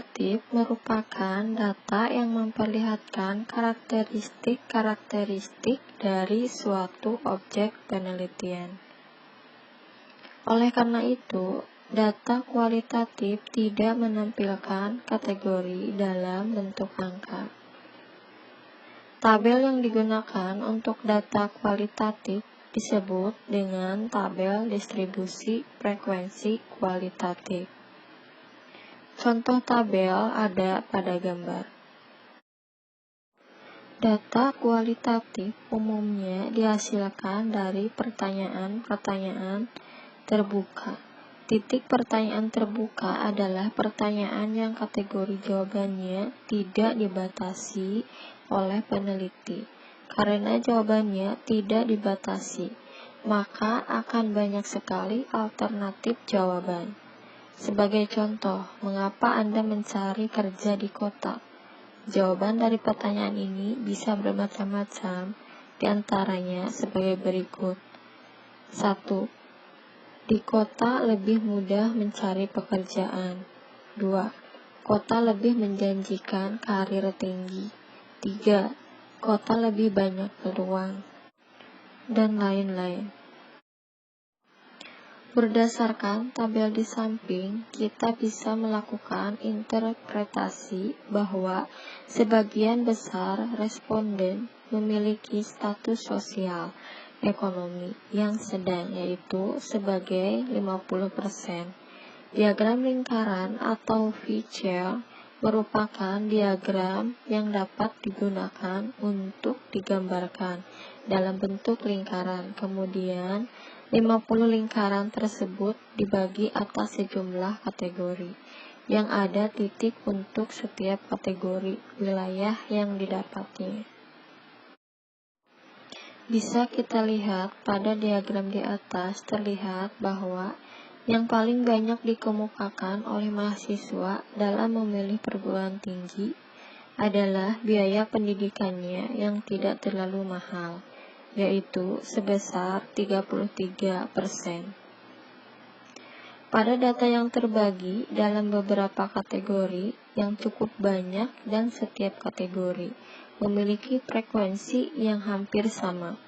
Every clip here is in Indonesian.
kualitatif merupakan data yang memperlihatkan karakteristik-karakteristik dari suatu objek penelitian. Oleh karena itu, data kualitatif tidak menampilkan kategori dalam bentuk angka. Tabel yang digunakan untuk data kualitatif disebut dengan tabel distribusi frekuensi kualitatif. Contoh tabel ada pada gambar. Data kualitatif umumnya dihasilkan dari pertanyaan-pertanyaan terbuka. Titik pertanyaan terbuka adalah pertanyaan yang kategori jawabannya tidak dibatasi oleh peneliti. Karena jawabannya tidak dibatasi, maka akan banyak sekali alternatif jawaban. Sebagai contoh, mengapa Anda mencari kerja di kota? Jawaban dari pertanyaan ini bisa bermacam-macam, di antaranya sebagai berikut. 1. Di kota lebih mudah mencari pekerjaan. 2. Kota lebih menjanjikan karir tinggi. 3. Kota lebih banyak peluang. Dan lain-lain. Berdasarkan tabel di samping, kita bisa melakukan interpretasi bahwa sebagian besar responden memiliki status sosial ekonomi yang sedang, yaitu sebagai 50%. Diagram lingkaran atau V-chart merupakan diagram yang dapat digunakan untuk digambarkan dalam bentuk lingkaran. Kemudian, 50 lingkaran tersebut dibagi atas sejumlah kategori, yang ada titik untuk setiap kategori wilayah yang didapatnya. Bisa kita lihat pada diagram di atas terlihat bahwa yang paling banyak dikemukakan oleh mahasiswa dalam memilih perguruan tinggi adalah biaya pendidikannya yang tidak terlalu mahal, yaitu sebesar 33%. Pada data yang terbagi dalam beberapa kategori yang cukup banyak dan setiap kategori memiliki frekuensi yang hampir sama,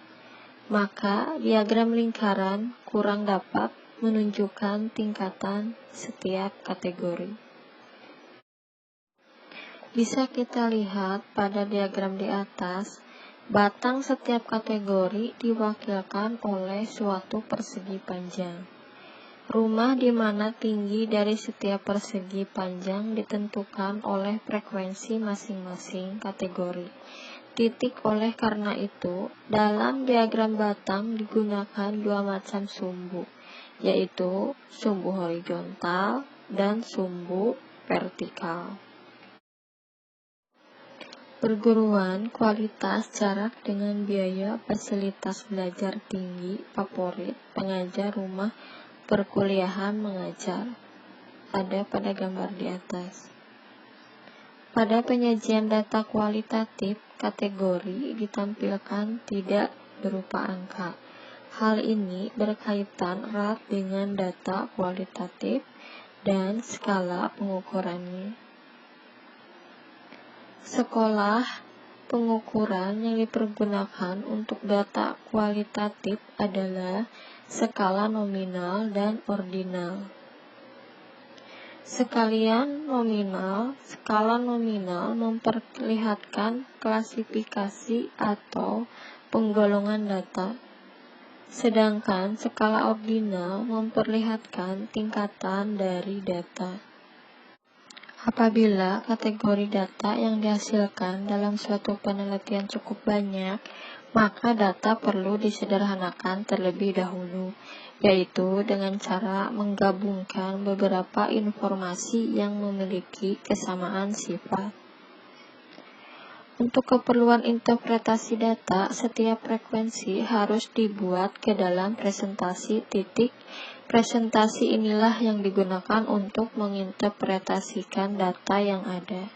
maka diagram lingkaran kurang dapat menunjukkan tingkatan setiap kategori. Bisa kita lihat pada diagram di atas, batang setiap kategori diwakilkan oleh suatu persegi panjang. Rumah di mana tinggi dari setiap persegi panjang ditentukan oleh frekuensi masing-masing kategori. Titik oleh karena itu, dalam diagram batang digunakan dua macam sumbu, yaitu sumbu horizontal dan sumbu vertikal. Perguruan, kualitas, jarak dengan biaya, fasilitas belajar tinggi, favorit, pengajar, rumah, perkuliahan, mengajar. Ada pada gambar di atas. Pada penyajian data kualitatif, kategori ditampilkan tidak berupa angka. Hal ini berkaitan erat dengan data kualitatif dan skala pengukurannya. Sekolah pengukuran yang dipergunakan untuk data kualitatif adalah skala nominal dan ordinal. Skala nominal memperlihatkan klasifikasi atau penggolongan data, sedangkan skala ordinal memperlihatkan tingkatan dari data. Apabila kategori data yang dihasilkan dalam suatu penelitian cukup banyak, maka data perlu disederhanakan terlebih dahulu, yaitu dengan cara menggabungkan beberapa informasi yang memiliki kesamaan sifat. Untuk keperluan interpretasi data, setiap frekuensi harus dibuat ke dalam presentasi titik. Presentasi inilah yang digunakan untuk menginterpretasikan data yang ada.